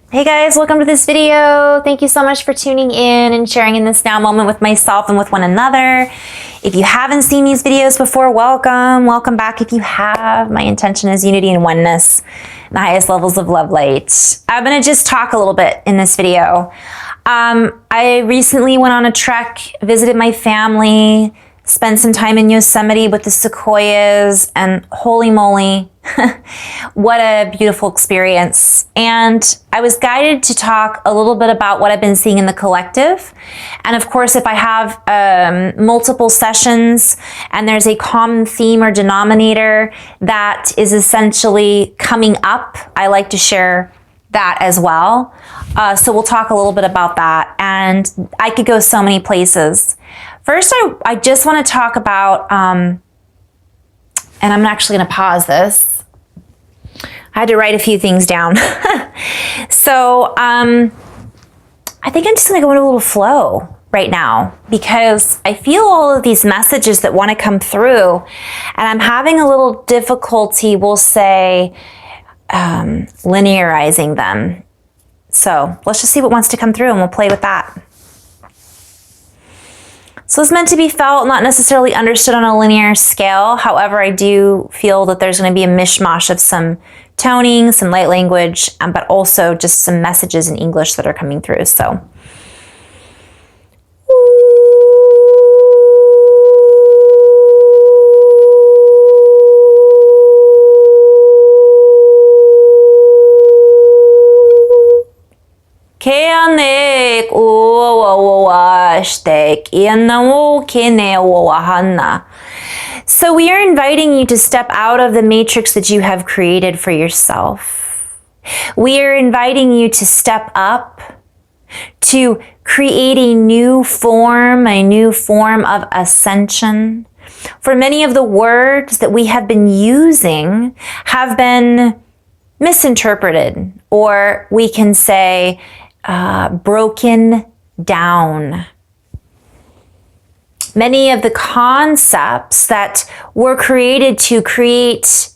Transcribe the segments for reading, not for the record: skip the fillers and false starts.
Hey guys, welcome to this video. Thank you so much for tuning in and sharing in this now moment with myself and with one another. If you haven't seen these videos before, welcome back. If you have, my intention is unity and oneness, the highest levels of love light. I'm gonna just talk a little bit in this video. I recently went on a trek, visited my family, spent some time in Yosemite with the sequoias, and holy moly, what a beautiful experience. And I was guided to talk a little bit about what I've been seeing in the collective. And of course, if I have multiple sessions and there's a common theme or denominator that is essentially coming up, I like to share that as well. So we'll talk a little bit about that. And I could go so many places. First, I just want to talk about, and I'm actually going to pause this. I had to write a few things down. So I think I'm just going to go into a little flow right now because I feel all of these messages that want to come through, and I'm having a little difficulty, we'll say, linearizing them. So let's just see what wants to come through and we'll play with that. So it's meant to be felt, not necessarily understood on a linear scale. However, I do feel that there's going to be a mishmash of some toning, some light language, but also just some messages in English that are coming through. So. So we are inviting you to step out of the matrix that you have created for yourself. We are inviting you to step up, to create a new form of ascension. For many of the words that we have been using have been misinterpreted, or we can say broken down. Many of the concepts that were created to create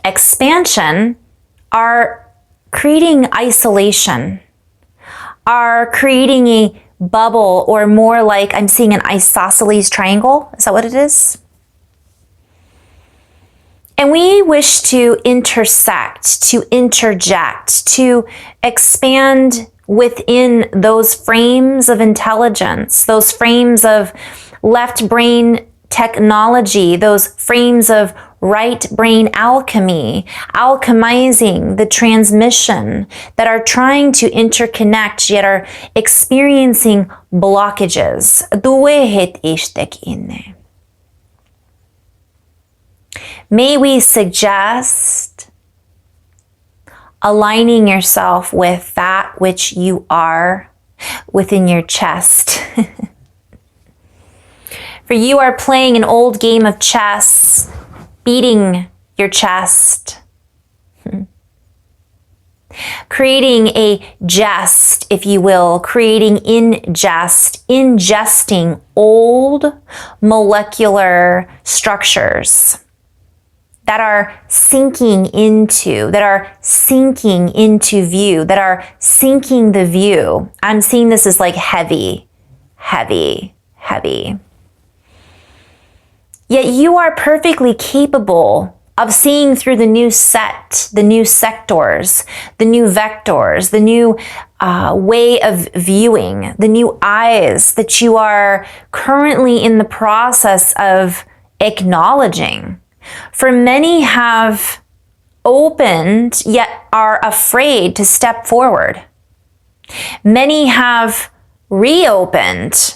expansion are creating isolation, are creating a bubble, or more like I'm seeing an isosceles triangle. Is that what it is? And we wish to intersect, to interject, to expand within those frames of intelligence, those frames of left brain technology, those frames of right brain alchemy, alchemizing the transmission, that are trying to interconnect yet are experiencing blockages. May we suggest aligning yourself with that which you are within your chest. For you are playing an old game of chess, beating your chest, creating a jest, if you will, creating ingesting old molecular structures that are sinking into view, that are sinking the view. I'm seeing this as like heavy. Yet you are perfectly capable of seeing through the new set, the new sectors, the new vectors, the new way of viewing, the new eyes that you are currently in the process of acknowledging. For many have opened, yet are afraid to step forward. Many have reopened.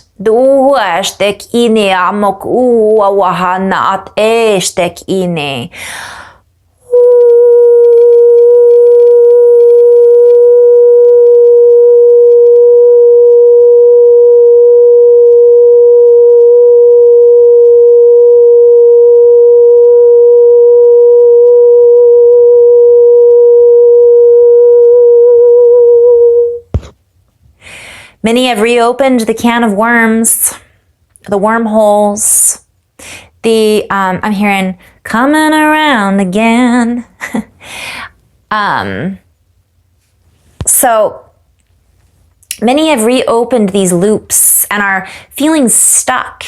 Many have reopened the can of worms, the wormholes, I'm hearing coming So many have reopened these loops and are feeling stuck,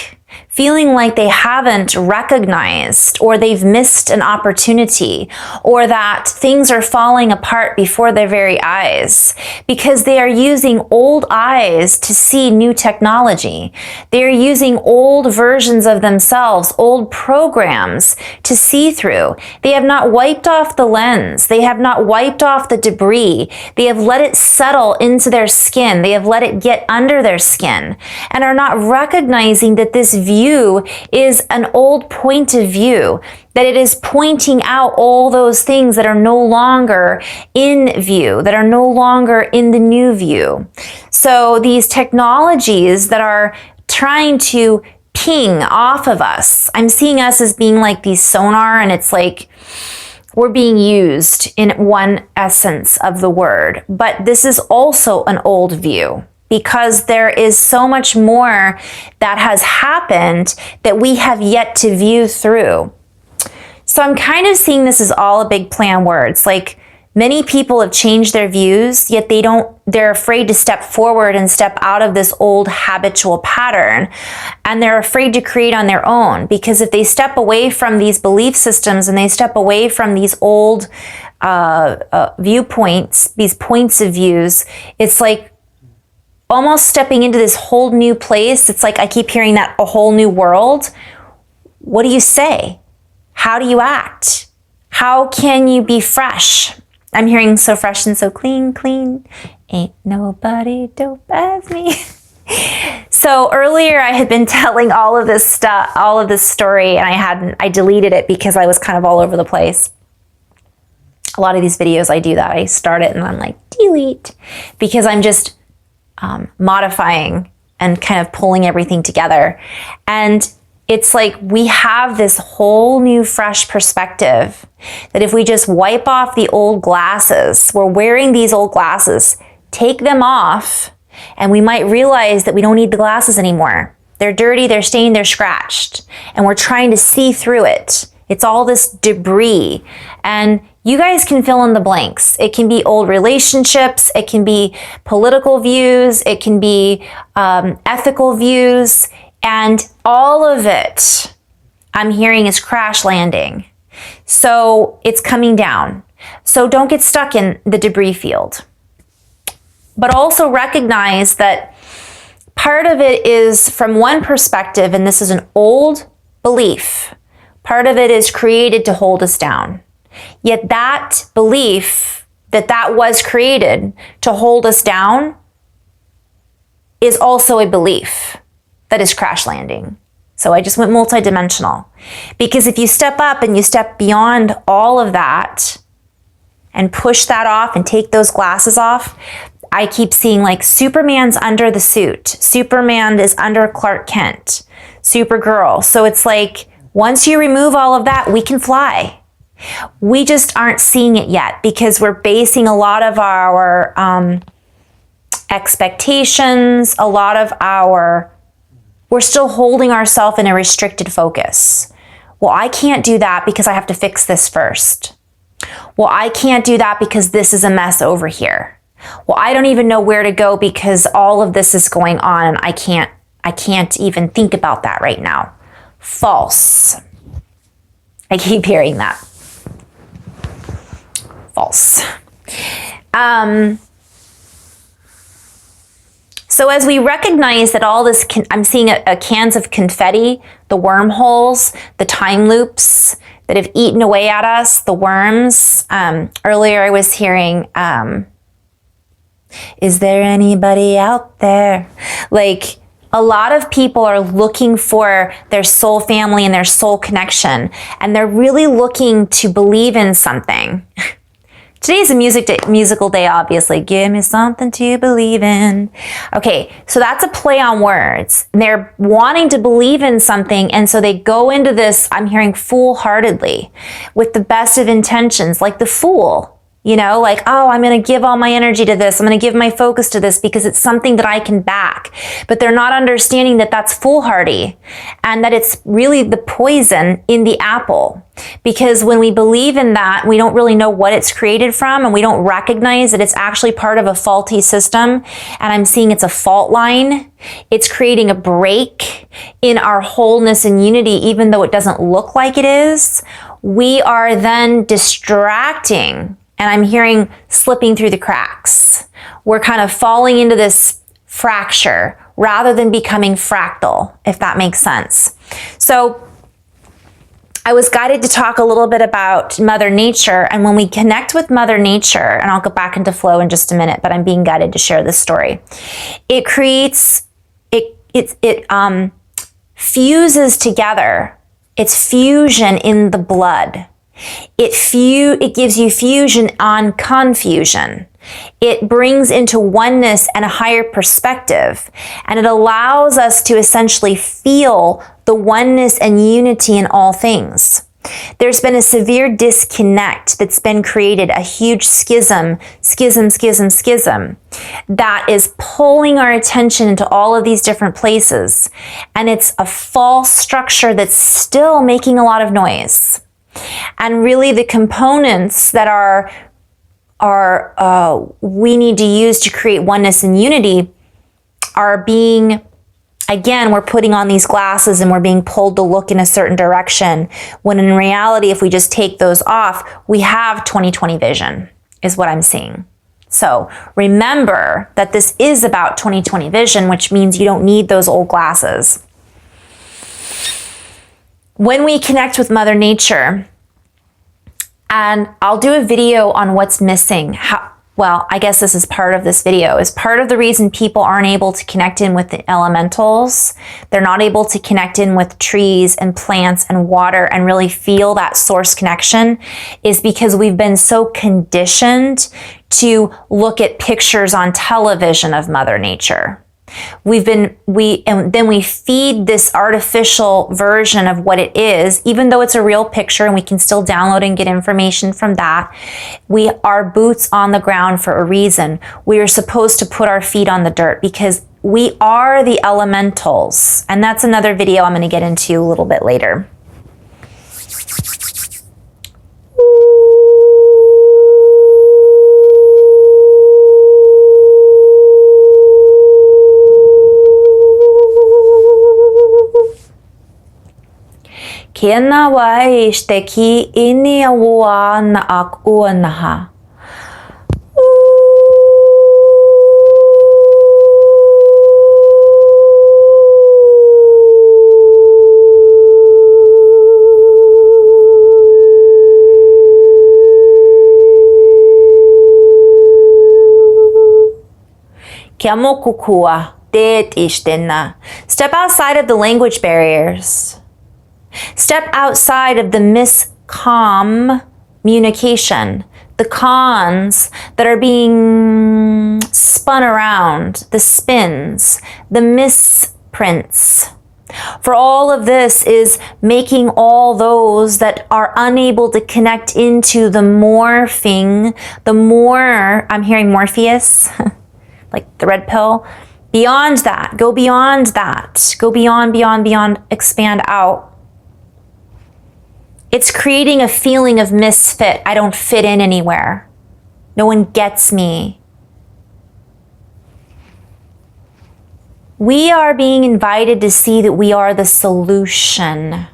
feeling like they haven't recognized or they've missed an opportunity or that things are falling apart before their very eyes because they are using old eyes to see new technology. They're using old versions of themselves, old programs to see through. They have not wiped off the lens. They have not wiped off the debris. They have let it settle into their skin. They have let it get under their skin and are not recognizing that this view is an old point of view, that it is pointing out all those things that are no longer in view, that are no longer in the new view. So these technologies that are trying to ping off of us, I'm seeing us as being like these sonar, and it's like we're being used in one essence of the word. But this is also an old view, because there is so much more that has happened that we have yet to view through. So I'm kind of seeing this as all a big play on words. Like, many people have changed their views, yet they're afraid to step forward and step out of this old habitual pattern. And they're afraid to create on their own, because if they step away from these belief systems and they step away from these old viewpoints, these points of views, it's like almost stepping into this whole new place. It's like I keep hearing that, a whole new world. What do you say? How do you act? How can you be fresh? I'm hearing so fresh and so clean, clean. Ain't nobody dope as me. So earlier I had been telling all of this stuff, all of this story, and I deleted it because I was kind of all over the place. A lot of these videos I do that. I start it and I'm like, delete, because I'm just modifying and kind of pulling everything together. And it's like we have this whole new fresh perspective that if we just wipe off the old glasses, we're wearing these old glasses, take them off, and we might realize that we don't need the glasses anymore. They're dirty, they're stained, they're scratched, and we're trying to see through it. It's all this debris. And you guys can fill in the blanks. It can be old relationships. It can be political views. It can be ethical views. And all of it, I'm hearing, is crash landing. So it's coming down. So don't get stuck in the debris field. But also recognize that part of it is from one perspective, and this is an old belief. Part of it is created to hold us down. Yet that belief that was created to hold us down is also a belief that is crash landing. So I just went multidimensional. Because if you step up and you step beyond all of that and push that off and take those glasses off, I keep seeing like Superman's under the suit. Superman is under Clark Kent. Supergirl. So it's like, once you remove all of that, we can fly. We just aren't seeing it yet because we're basing a lot of our expectations, we're still holding ourselves in a restricted focus. Well, I can't do that because I have to fix this first. Well, I can't do that because this is a mess over here. Well, I don't even know where to go because all of this is going on and I can't even think about that right now. False. I keep hearing that. False. So as we recognize that all this, I'm seeing a cans of confetti, the wormholes, the time loops that have eaten away at us, the worms. Earlier I was hearing, is there anybody out there? Like, a lot of people are looking for their soul family and their soul connection, and they're really looking to believe in something. Today's a musical day, obviously. Give me something to believe in. Okay, so that's a play on words. They're wanting to believe in something, and so they go into this, I'm hearing, foolhardily, with the best of intentions, like the fool. You know, like, oh, I'm going to give all my energy to this. I'm going to give my focus to this because it's something that I can back. But they're not understanding that that's foolhardy and that it's really the poison in the apple. Because when we believe in that, we don't really know what it's created from, and we don't recognize that it's actually part of a faulty system. And I'm seeing it's a fault line. It's creating a break in our wholeness and unity, even though it doesn't look like it is. We are then distracting, and I'm hearing slipping through the cracks. We're kind of falling into this fracture rather than becoming fractal, if that makes sense. So I was guided to talk a little bit about Mother Nature, and when we connect with Mother Nature, and I'll go back into flow in just a minute, but I'm being guided to share this story. It creates, it fuses together. It's fusion in the blood. It gives you fusion on confusion. It brings into oneness and a higher perspective, and it allows us to essentially feel the oneness and unity in all things. There's been a severe disconnect that's been created, a huge schism that is pulling our attention into all of these different places. And it's a false structure that's still making a lot of noise. And really the components that we need to use to create oneness and unity are being, again, we're putting on these glasses and we're being pulled to look in a certain direction, when in reality, if we just take those off, we have 20/20 vision, is what I'm seeing. So remember that this is about 20/20 vision, which means you don't need those old glasses. When we connect with Mother Nature, and I'll do a video on what's missing. Well, I guess this is part of this video, is part of the reason people aren't able to connect in with the elementals. They're not able to connect in with trees and plants and water and really feel that source connection, is because we've been so conditioned to look at pictures on television of Mother Nature. And then we feed this artificial version of what it is, even though it's a real picture and we can still download and get information from that. We are boots on the ground for a reason. We are supposed to put our feet on the dirt because we are the elementals. And that's another video I'm going to get into a little bit later. Kena wai shteki ini awa na ak uanaha. Kiamo kukua det ishtena. Step outside of the language barriers. Step outside of the miscommunication, the cons that are being spun around, the spins, the misprints. For all of this is making all those that are unable to connect into the morphing, the more, I'm hearing Morpheus, like the red pill, beyond that, go beyond that, go beyond, expand out. It's creating a feeling of misfit. I don't fit in anywhere. No one gets me. We are being invited to see that we are the solution.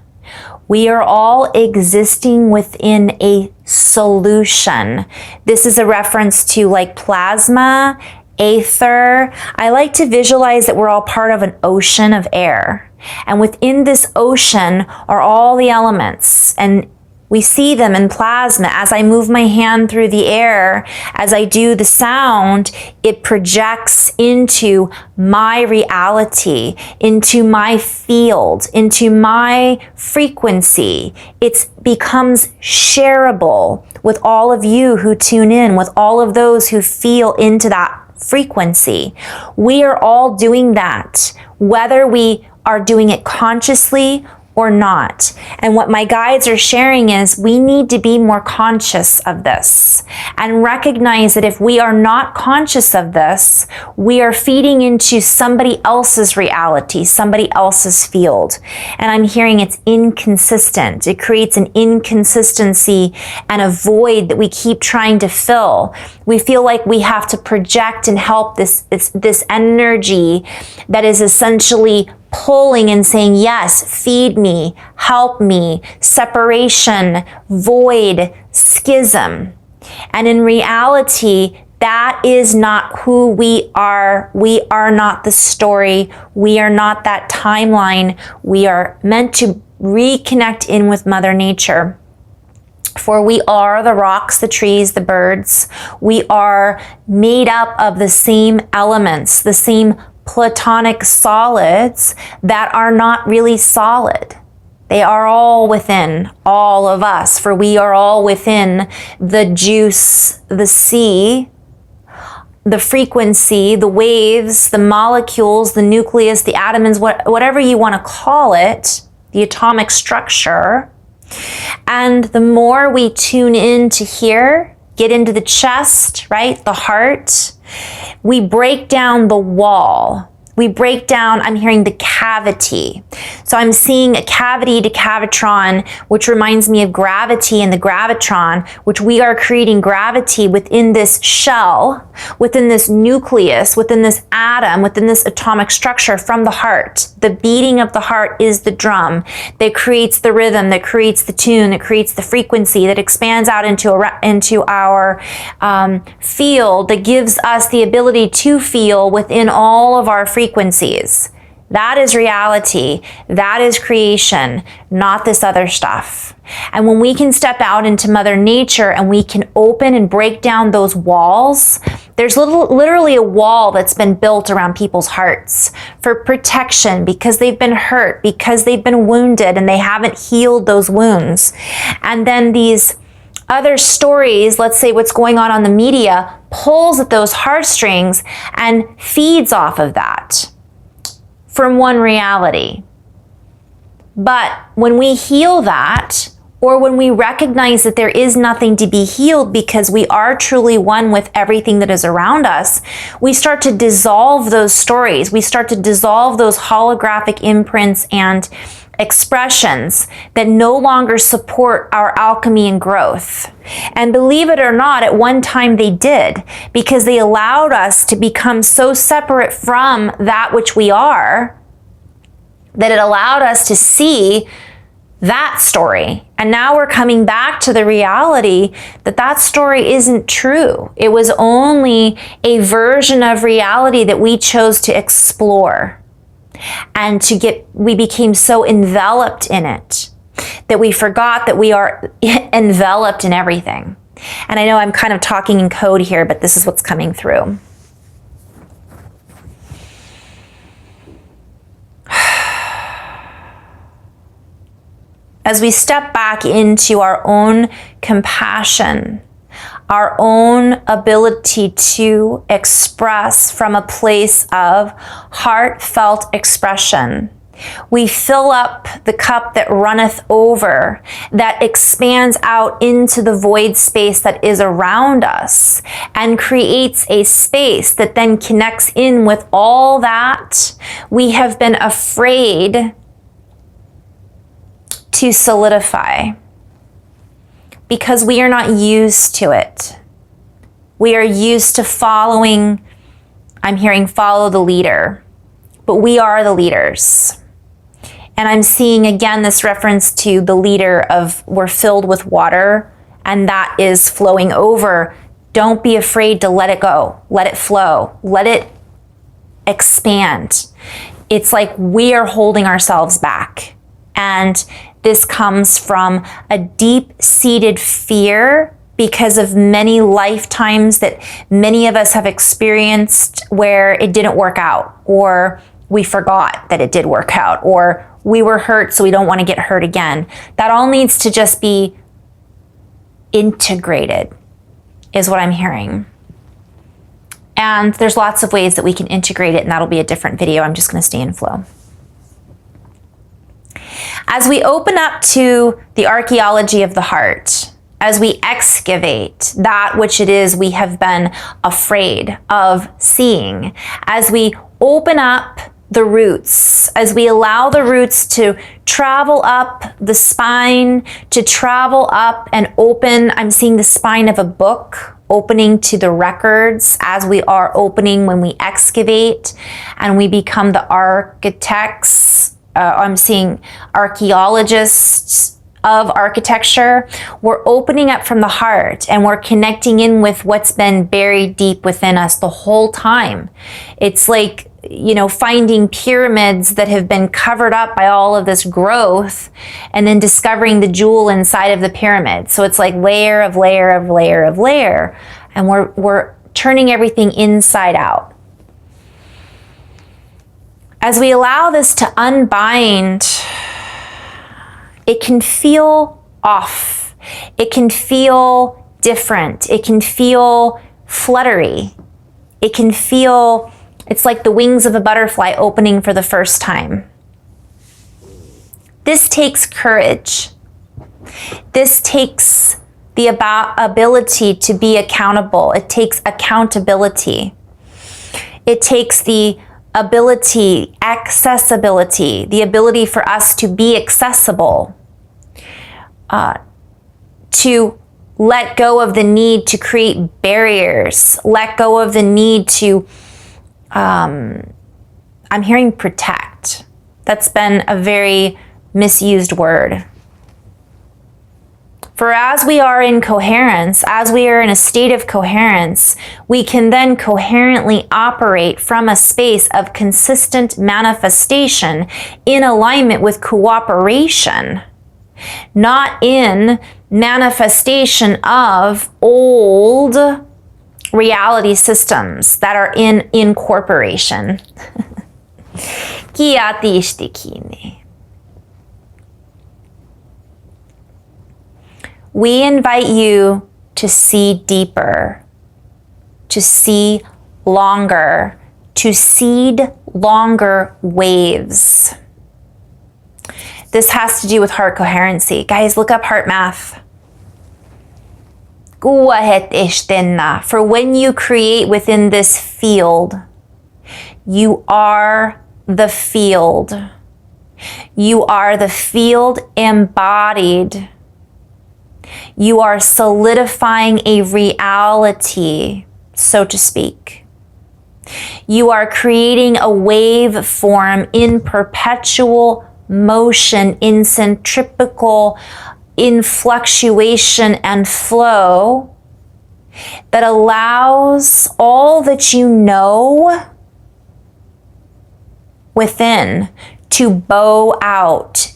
We are all existing within a solution. This is a reference to like plasma, aether. I like to visualize that we're all part of an ocean of air. And within this ocean are all the elements, and we see them in plasma. As I move my hand through the air, as I do the sound, it projects into my reality, into my field, into my frequency. It becomes shareable with all of you who tune in, with all of those who feel into that frequency. We are all doing that, whether we are doing it consciously or not. And what my guides are sharing is we need to be more conscious of this and recognize that if we are not conscious of this, we are feeding into somebody else's reality, somebody else's field. And I'm hearing it's inconsistent. It creates an inconsistency and a void that we keep trying to fill. We feel like we have to project and help this energy that is essentially pulling and saying, yes, feed me, help me, separation, void, schism. And in reality, that is not who we are. We are not the story. We are not that timeline. We are meant to reconnect in with Mother Nature. For we are the rocks, the trees, the birds. We are made up of the same elements, the same platonic solids that are not really solid. They are all within all of us, for we are all within the juice, the sea, the frequency, the waves, the molecules, the nucleus, the atoms, whatever you want to call it, the atomic structure. And the more we tune in to here, get into the chest, right, the heart, we break down the wall. We break down, I'm hearing the cavity. So I'm seeing a cavity to cavitron, which reminds me of gravity and the gravitron, which we are creating gravity within this shell, within this nucleus, within this atom, within this atomic structure from the heart. The beating of the heart is the drum that creates the rhythm, that creates the tune, that creates the frequency, that expands out into our field, that gives us the ability to feel within all of our frequencies. That is reality. That is creation, not this other stuff. And when we can step out into Mother Nature and we can open and break down those walls, there's literally a wall that's been built around people's hearts for protection because they've been hurt, because they've been wounded and they haven't healed those wounds. And then these other stories, let's say what's going on the media, pulls at those heartstrings and feeds off of that from one reality. But when we heal that, or when we recognize that there is nothing to be healed because we are truly one with everything that is around us, we start to dissolve those stories. We start to dissolve those holographic imprints and expressions that no longer support our alchemy and growth. And believe it or not, at one time they did, because they allowed us to become so separate from that which we are, that it allowed us to see that story. And now we're coming back to the reality that that story isn't true. It was only a version of reality that we chose to explore. And we became so enveloped in it that we forgot that we are enveloped in everything. And I know I'm kind of talking in code here, but this is what's coming through. As we step back into our own compassion, our own ability to express from a place of heartfelt expression, we fill up the cup that runneth over, that expands out into the void space that is around us and creates a space that then connects in with all that we have been afraid to solidify, because we are not used to it. We are used to following, I'm hearing follow the leader, but we are the leaders. And I'm seeing again this reference to the leader of we're filled with water and that is flowing over. Don't be afraid to let it go. Let it flow. Let it expand. It's like we are holding ourselves back. And this comes from a deep-seated fear because of many lifetimes that many of us have experienced where it didn't work out, or we forgot that it did work out, or we were hurt so we don't want to get hurt again. That all needs to just be integrated, is what I'm hearing. And there's lots of ways that we can integrate it, and that'll be a different video. I'm just going to stay in flow. As we open up to the archaeology of the heart, as we excavate that which it is we have been afraid of seeing, as we open up the roots, as we allow the roots to travel up the spine, to travel up and open, I'm seeing the spine of a book opening to the records as we are opening when we excavate and we become the architects. I'm seeing archaeologists of architecture. We're opening up from the heart and we're connecting in with what's been buried deep within us the whole time. It's like, you know, finding pyramids that have been covered up by all of this growth and then discovering the jewel inside of the pyramid. So it's like layer of layer of layer of layer. And we're turning everything inside out. As we allow this to unbind, it can feel off. It can feel different. It can feel fluttery. It can feel, it's like the wings of a butterfly opening for the first time. This takes courage. This takes the ability to be accountable. It takes accountability. It takes the ability, accessibility, the ability for us to be accessible, to let go of the need to create barriers, let go of the need to, I'm hearing protect. That's been a very misused word. For as we are in coherence, as we are in a state of coherence, we can then coherently operate from a space of consistent manifestation in alignment with cooperation, not in manifestation of old reality systems that are in incorporation. We invite you to see deeper, to see longer, to seed longer waves. This has to do with heart coherency. Guys, look up heart math. For when you create within this field, you are the field. You are the field embodied. You are solidifying a reality, so to speak. You are creating a wave form in perpetual motion, in centripetal, in fluctuation and flow that allows all that you know within to bow out,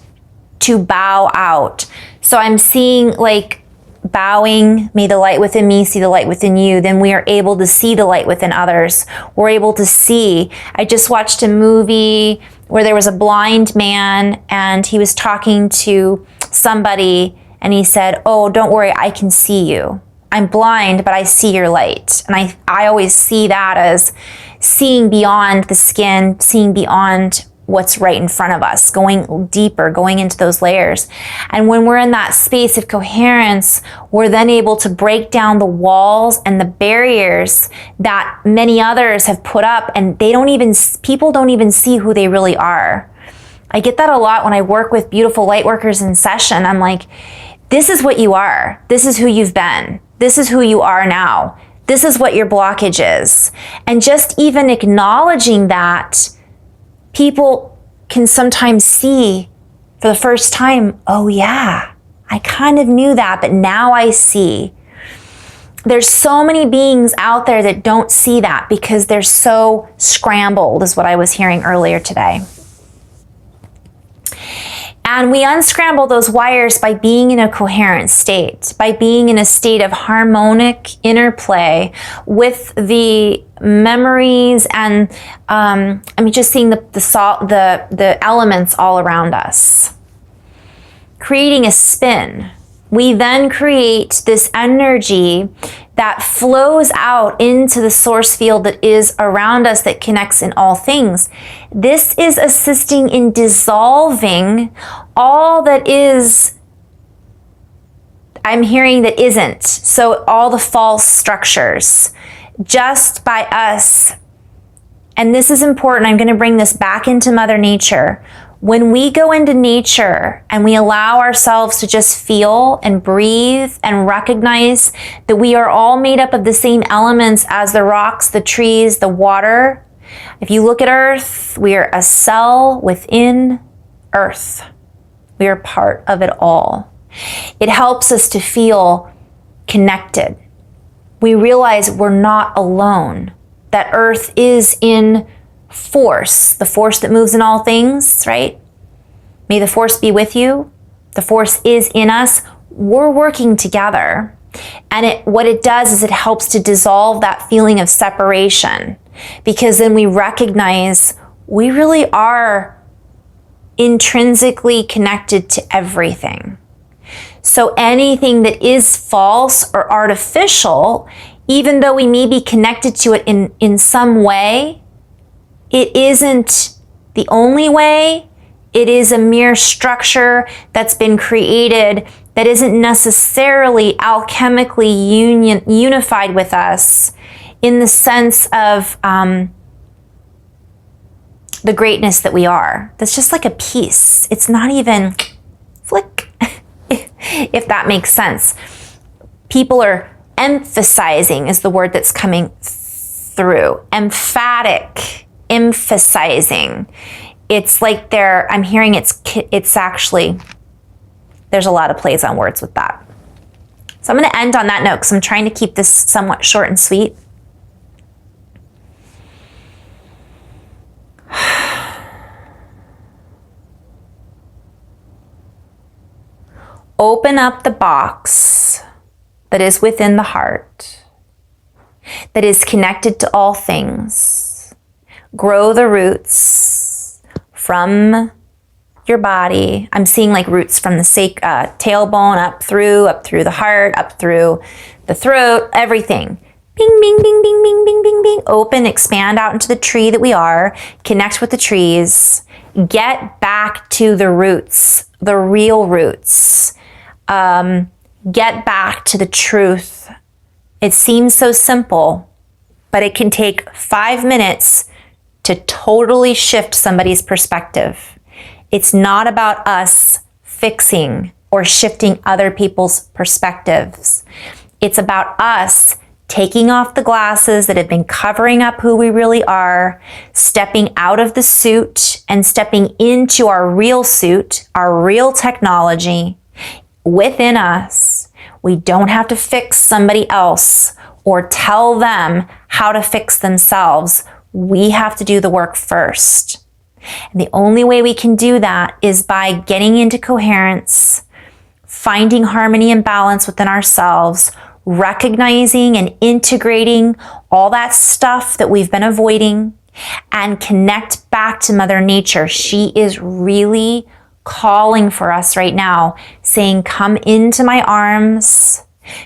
to bow out. So I'm seeing like bowing, may the light within me see the light within you. Then we are able to see the light within others. We're able to see. I just watched a movie where there was a blind man and he was talking to somebody and he said, "Oh, don't worry, I can see you. I'm blind, but I see your light." And I always see that as seeing beyond the skin, seeing beyond what's right in front of us, going deeper, going into those layers. And when we're in that space of coherence, we're then able to break down the walls and the barriers that many others have put up, and people don't even see who they really are. I get that a lot when I work with beautiful light workers in session. I'm like, this is what you are. This is who you've been. This is who you are now. This is what your blockage is. And just even acknowledging that, people can sometimes see for the first time, oh yeah, I kind of knew that, but now I see. There's so many beings out there that don't see that because they're so scrambled, is what I was hearing earlier today. And we unscramble those wires by being in a coherent state, by being in a state of harmonic interplay with the memories and just seeing the elements all around us. Creating a spin. We then create this energy that flows out into the source field that is around us, that connects in all things. This is assisting in dissolving all that is, I'm hearing that isn't. So all the false structures, just by us. And this is important. I'm going to bring this back into Mother Nature. When we go into nature and we allow ourselves to just feel and breathe and recognize that we are all made up of the same elements as the rocks, the trees, the water. If you look at Earth, we are a cell within Earth. We are part of it all. It helps us to feel connected. We realize we're not alone, that Earth is in force, the force that moves in all things, right? May the force be with you. The force is in us. We're working together. And what it does is it helps to dissolve that feeling of separation, because then we recognize we really are intrinsically connected to everything. So anything that is false or artificial, even though we may be connected to it in some way, it isn't the only way. It is a mere structure that's been created that isn't necessarily alchemically unified with us in the sense of the greatness that we are. That's just like a piece. It's not even flick, if that makes sense. People are emphasizing is the word that's coming through. Emphatic. Emphasizing. It's like I'm hearing it's actually, there's a lot of plays on words with that. So I'm going to end on that note because I'm trying to keep this somewhat short and sweet. Open up the box that is within the heart, that is connected to all things. Grow the roots from your body. I'm seeing like roots from the tailbone up through the heart, up through the throat, everything. Bing, bing, bing, bing, bing, bing, bing, bing. Open, expand out into the tree that we are. Connect with the trees. Get back to the roots, the real roots. Get back to the truth. It seems so simple, but it can take 5 minutes to totally shift somebody's perspective. It's not about us fixing or shifting other people's perspectives. It's about us taking off the glasses that have been covering up who we really are, stepping out of the suit and stepping into our real suit, our real technology within us. We don't have to fix somebody else or tell them how to fix themselves. We have to do the work first. And the only way we can do that is by getting into coherence, finding harmony and balance within ourselves, recognizing and integrating all that stuff that we've been avoiding, and connect back to Mother Nature. She is really calling for us right now, saying, come into my arms,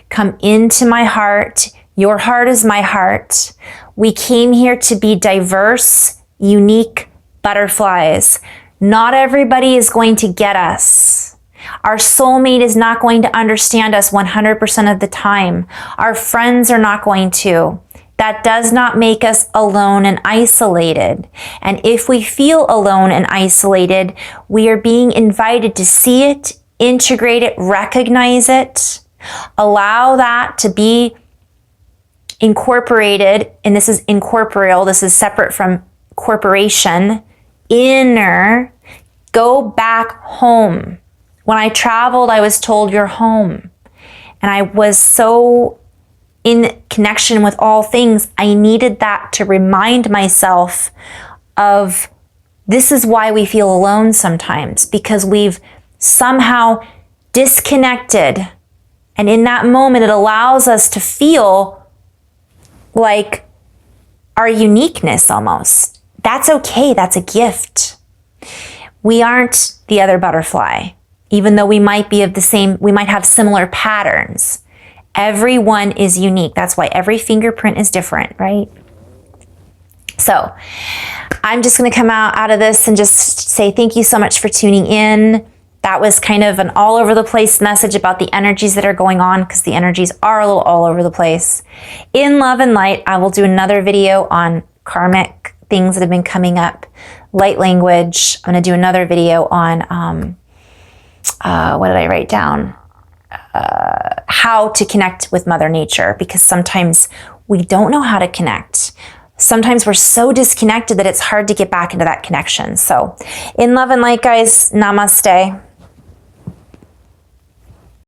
come into my heart. Your heart is my heart. We came here to be diverse, unique butterflies. Not everybody is going to get us. Our soulmate is not going to understand us 100% of the time. Our friends are not going to. That does not make us alone and isolated. And if we feel alone and isolated, we are being invited to see it, integrate it, recognize it, allow that to be incorporated, and this is incorporeal, this is separate from corporation, inner, go back home. When I traveled, I was told you're home. And I was so in connection with all things, I needed that to remind myself of this is why we feel alone sometimes, because we've somehow disconnected. And in that moment, it allows us to feel like our uniqueness almost. That's okay. That's a gift. We aren't the other butterfly, even though we might be of the same, we might have similar patterns. Everyone is unique. That's why every fingerprint is different, right? So I'm just going to come out of this and just say thank you so much for tuning in. That was kind of an all over the place message about the energies that are going on, because the energies are a little all over the place. In love and light, I will do another video on karmic things that have been coming up, light language. I'm going to do another video on, what did I write down? How to connect with Mother Nature, because sometimes we don't know how to connect. Sometimes we're so disconnected that it's hard to get back into that connection. So in love and light, guys, namaste.